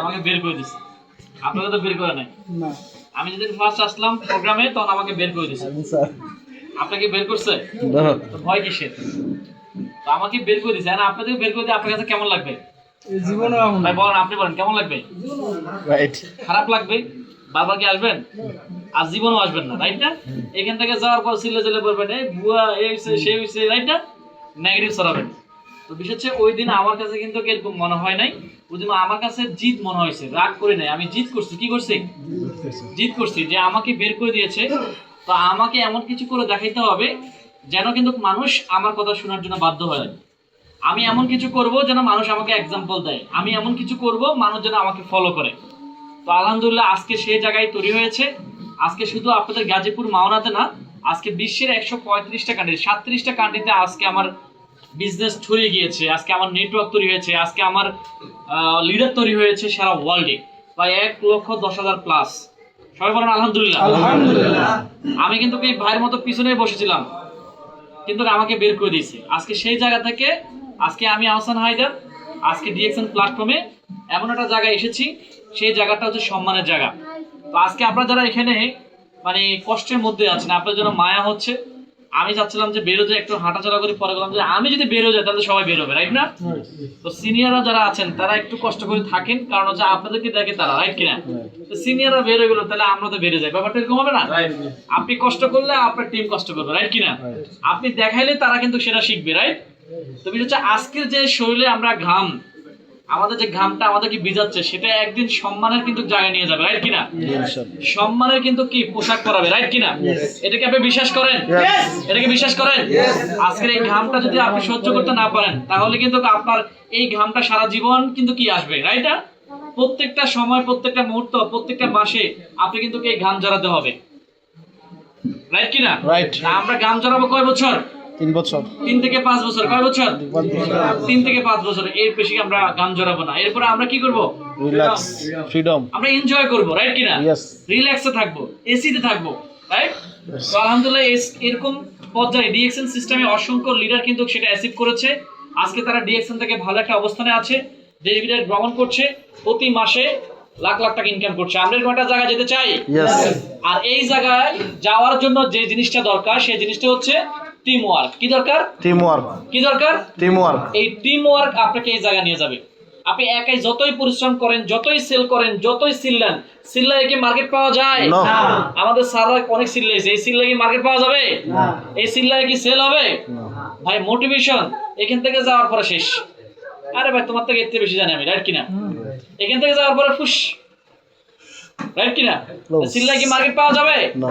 আমাকে বের করে দিছে, আপনাকে তো বের করে নাই না। আমি যেদিন ফার্স্ট আসলাম প্রোগ্রামে তখন আমাকে বের করে দিছে। আপনাকে বের করছে তো ভয় কিসের? তো আমাকে বের করে দিছে, না আপনাদের বের করে দিয়ে আপনার কাছে কেমন লাগবে? জীবনে ভাই বলেন, আপনি বলেন কেমন লাগবে? রাইট, খারাপ লাগবে। বারবার কি আসবেন? আর জীবনও আসবেন না, রাইট না? এখান থেকে যাওয়ার পর সিলে জেলে বলবেন এই বুয়া এই সেই হইছে, রাইট না? নেগেটিভ ছড়াবেন। তো বিশেষ হচ্ছে ওই দিন আমার কাছে কিন্তু এরকম মনে হয় নাই, ওই দিন আমার কাছে জিত মনে হয়েছে, রাগ করি নাই, আমি জিত করছি। কি করছি? জিত করছি যে আমাকে বের করে দিয়েছে। তো আমাকে এমন কিছু করে দেখাইতে হবে যেন কিন্তু মানুষ আমার কথা শোনার জন্য বাধ্য হয়। আমি এমন কিছু করব যেন মানুষ আমাকে এক্সাম্পল দেয়, আমি এমন কিছু করব মানুষ যেন আমাকে ফলো করে। তো আলহামদুলিল্লাহ আজকে সেই জায়গায় তৈরি হয়েছে। আজকে শুধু আপনাদের গাজীপুর মাওনাতে না, আজকে বিশ্বের 135টা কান্ট্রি, 37টা কান্ট্রিতে আজকে আমার বিজনেস ছড়িয়ে গিয়েছে, আজকে আমার নেটওয়ার্ক তৈরি হয়েছে, আজকে আমার লিডার তৈরি হয়েছে সারা ওয়ার্ল্ডে প্রায় 1,10,000 প্লাস। সবাই বলেন আলহামদুলিল্লাহ। আলহামদুলিল্লাহ। আমি কিন্তু এই ভাইয়ের মতো পিছনেই বসেছিলাম, কিন্তু আমাকে বের করে দিয়েছে। আজকে সেই জায়গা থেকে আজকে আমি আহসান হায়দার আজকে ডিএক্সএন প্ল্যাটফর্মে এমন একটা জায়গায় এসেছি, সেই জায়গাটা হচ্ছে সম্মানের জায়গা। তো আজকে আপনারা যারা এখানে মানে কষ্টের মধ্যে আছেন, আপনার জন্য মায়া হচ্ছে, আমি চাচ্ছিলাম যে বেরো যায়, একটু হাঁটাচলা করি, পরে বললাম যে আমি যদি বেরো যাই তাহলে সবাই বেরোবে, রাইট না? তো সিনিয়ররা যারা আছেন তারা একটু কষ্ট করে থাকেন, কারণ হচ্ছে আপনাদেরকে দেখে তারা, রাইট কিনা? তো সিনিয়ররা বেরো গেলো তাহলে আমরা তো বেরো যাই, ব্যাপারটা এরকম হবে না? আপনি কষ্ট করলে আপনার টিম কষ্ট করবে, রাইট কিনা? আপনি দেখাইলে তারা কিন্তু সেটা শিখবে, রাইট? তো বিষয় হচ্ছে আজকের যে শরীরে আমরা ঘাম, আমাদের যে ঘামটা আমাদেরকে ভিজাচ্ছে, সেটা একদিন সম্মানের কিন্তু জায়গায় নিয়ে যাবে, রাইট কিনা? সম্মানের কিন্তু কি পোশাক পরাবে, রাইট কিনা? এটাকে আপনি বিশ্বাস করেন? এটাকে বিশ্বাস করেন? আজকের এই ঘামটা যদি আপনি সহ্য করতে না পারেন, তাহলে কিন্তু আপনার এই ঘামটা সারা জীবন কিন্তু কি আসবে, রাইট না? প্রত্যেকটা সময়, প্রত্যেকটা মুহূর্ত, প্রত্যেকটা মাসে আপনি কিন্তু এই ঘাম ঝরাতে হবে, রাইট কিনা? রাইট। আমরা ঘাম ঝরাবো কয় বছর? 3 বছর, 3 থেকে 5 বছর। কয় বছর? 3 থেকে 5 বছর। এর বেশি আমরা গান জড়াবো না। এরপর আমরা কি করব? রিল্যাক্স, ফ্রিডম, আমরা এনজয় করব, রাইট কিনা? রিল্যাক্সে থাকবো, এসিতে থাকবো, রাইট? তো আলহামদুলিল্লাহ এরকম পর্যায়ে ডিএক্সএন সিস্টেমে অসংখ্য লিডার কিন্তু সেটা অ্যাচিভ করেছে। আজকে তারা ডিএক্সএন থেকে ভালো একটা অবস্থানে আছে, দেশ বিদেশ ভ্রমণ করছে, প্রতি মাসে লাখ লাখ টাকা ইনকাম করছে। আমরা এরকম একটা জায়গায় যেতে চাই। আর এই জায়গায় যাওয়ার জন্য যে জিনিসটা দরকার, সেই জিনিসটা হচ্ছে টিম ওয়ার্ক। কি দরকার? Team work. কি দরকার? Team work. এই টিম ওয়ার্ক আপনাকে এই জায়গায় নিয়ে যাবে। আপনি একাই যতই পরিশ্রম করেন, যতই সেল করেন, যতই সিল্লান, সিল্লায় কি মার্কেট পাওয়া যায়? না। আমাদের স্যাররা অনেক সিল্লাইছে, এই সিল্লায় কি মার্কেট পাওয়া যাবে? না। এই সিল্লায় কি সেল হবে? না। ভাই মোটিভেশন এখান থেকে যাওয়ার পরে শেষ। আরে ভাই তোমার থেকে এর বেশি জানি আমি, রাইট কিনা? এখান থেকে যাওয়ার পরে ফুস, রাইট কিনা? সিল্লায় কি মার্কেট পাওয়া যাবে? না।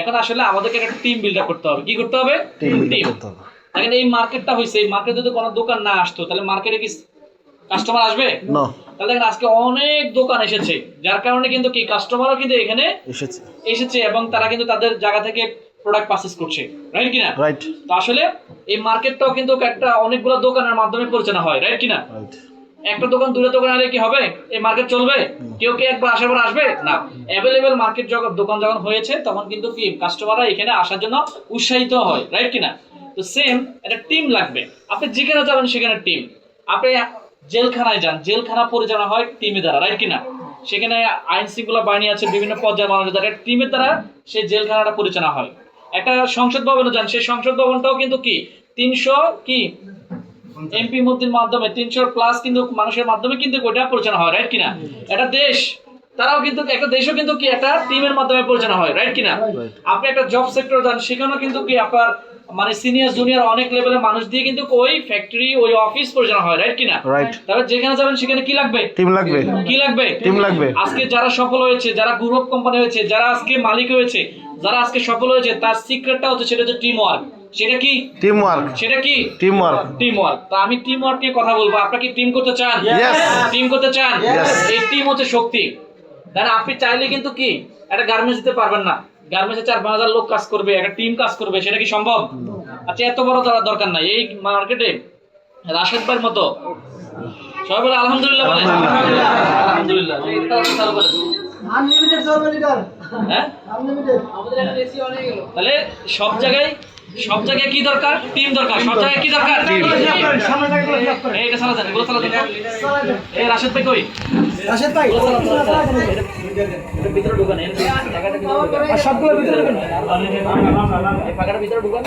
এখন আসলে আমাদেরকে একটা টিম বিল্ড আপ করতে হবে। কি করতে হবে? টিম বিল্ড করতে হবে। দেখেন এই মার্কেটটা হইছে, এই মার্কেটে যদি কোনো দোকান না আসতো তাহলে মার্কেটে কি কাস্টমার আসবে? না। তাহলে দেখেন আজকে অনেক দোকান এসেছে, যার কারণে কিন্তু কি কাস্টমারও কিন্তু এখানে এসেছে এবং তারা কিন্তু তাদের জায়গা থেকে প্রোডাক্ট পারচেজ করছে, রাইট কিনা? রাইট। তো আসলে এই মার্কেটটাও কিন্তু একটা অনেকগুলো দোকানের মাধ্যমে পরিচালনা হয়, রাইট কিনা? রাইট। একটা দোকান দূরে দোকান আলে কি হবে? এই মার্কেট চলবে? কেউ কি একবার আসার পর আসবে? না। অ্যাভেলেবেল মার্কেট দোকান যখন হয়েছে তখন কিন্তু কি কাস্টমাররা এখানে আসার জন্য উৎসাহিত হয়, রাইট কিনা? তো সেম একটা টিম লাগবে। আপনি যেখানে যাবেন সেখানে টিম। আপনি জেলখানায় যান, জেলখানা পরিচালনা হয় টিমের দ্বারা, রাইট কিনা? সেখানে আইন শৃঙ্খলা বাহিনী আছে, বিভিন্ন পর্যায়ের মানুষের দ্বারা, টিমের দ্বারা সেই জেলখানাটা পরিচালনা হয়। একটা সংসদ ভবনে যান, সেই সংসদ ভবনটাও কিন্তু কি 300 কি এমপি মন্ত্রীর মাধ্যমে 300 প্লাস কিন্তু মানুষের মাধ্যমে কিন্তু ওইটা পরিচালনা হয়, রাইট কিনা? একটা দেশ, তারাও কিন্তু একটা দেশও কিন্তু কি একটা টিমের মাধ্যমে পরিচালনা হয়, রাইট কিনা? আপনি একটা জব সেক্টর যান, সেখানেও কিন্তু কি আপনার মানে সিনিয়র জুনিয়র অনেক লেভেলের মানুষ দিয়ে কিন্তু ওই ফ্যাক্টরি ওই অফিস পরিচালনা হয়, রাইট কিনা? তাহলে যেখানে যাবেন সেখানে কি লাগবে? টিম লাগবে। কি লাগবে? টিম লাগবে। আজকে যারা সফল হয়েছে, যারা গ্রুপ অফ কোম্পানি হয়েছে, যারা আজকে মালিক হয়েছে, যারা আজকে সফল হয়েছে, তার সিক্রেটটা হচ্ছে সেটা হচ্ছে টিম ওয়ার্ক। সেটা কি? Team work. সেটা কি? Team work. Team work. তো আমি টিম ওয়ার্ক নিয়ে কথা বলবো। আপনারা কি টিম করতে চান? টিম করতে চান? এই টিম হচ্ছে শক্তি। দেখেন আপনি চাইলে কিন্তু কি একটা গার্মেন্টস দিতে পারবেন না। গার্মেন্টসে 4-5 হাজার লোক কাজ করবে, একটা টিম কাজ করবে, সেটা কি সম্ভব? আচ্ছা এত বড় দরকার নাই। এই মার্কেটে রাশেদ ভাইয়ের মতো সবাই বলে আলহামদুলিল্লাহ বলে আলহামদুলিল্লাহ। আনলিমিটেড সর্বলিডার, হ্যাঁ আনলিমিটেড। আমাদের এখানে এসি অনেক গেল। তাহলে সব জায়গায় সব জায়গায় কি দরকার? টিম দরকার। সব জায়গায় কি দরকার? টিম। এইটা চালা দেন, এগুলো চালা দেন। এই রাশেদ ভাই কই? রাশেদ ভাই এটা ভিতরে ঢুকান, এই জায়গাটা ভিতরে ঢুকান। আর সবগুলো ভিতরে ঢুকান। এই ফাঁকাটা ভিতরে ঢুকান।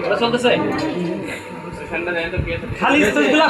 ওরা চলতেছে খালি স্টেজগুলা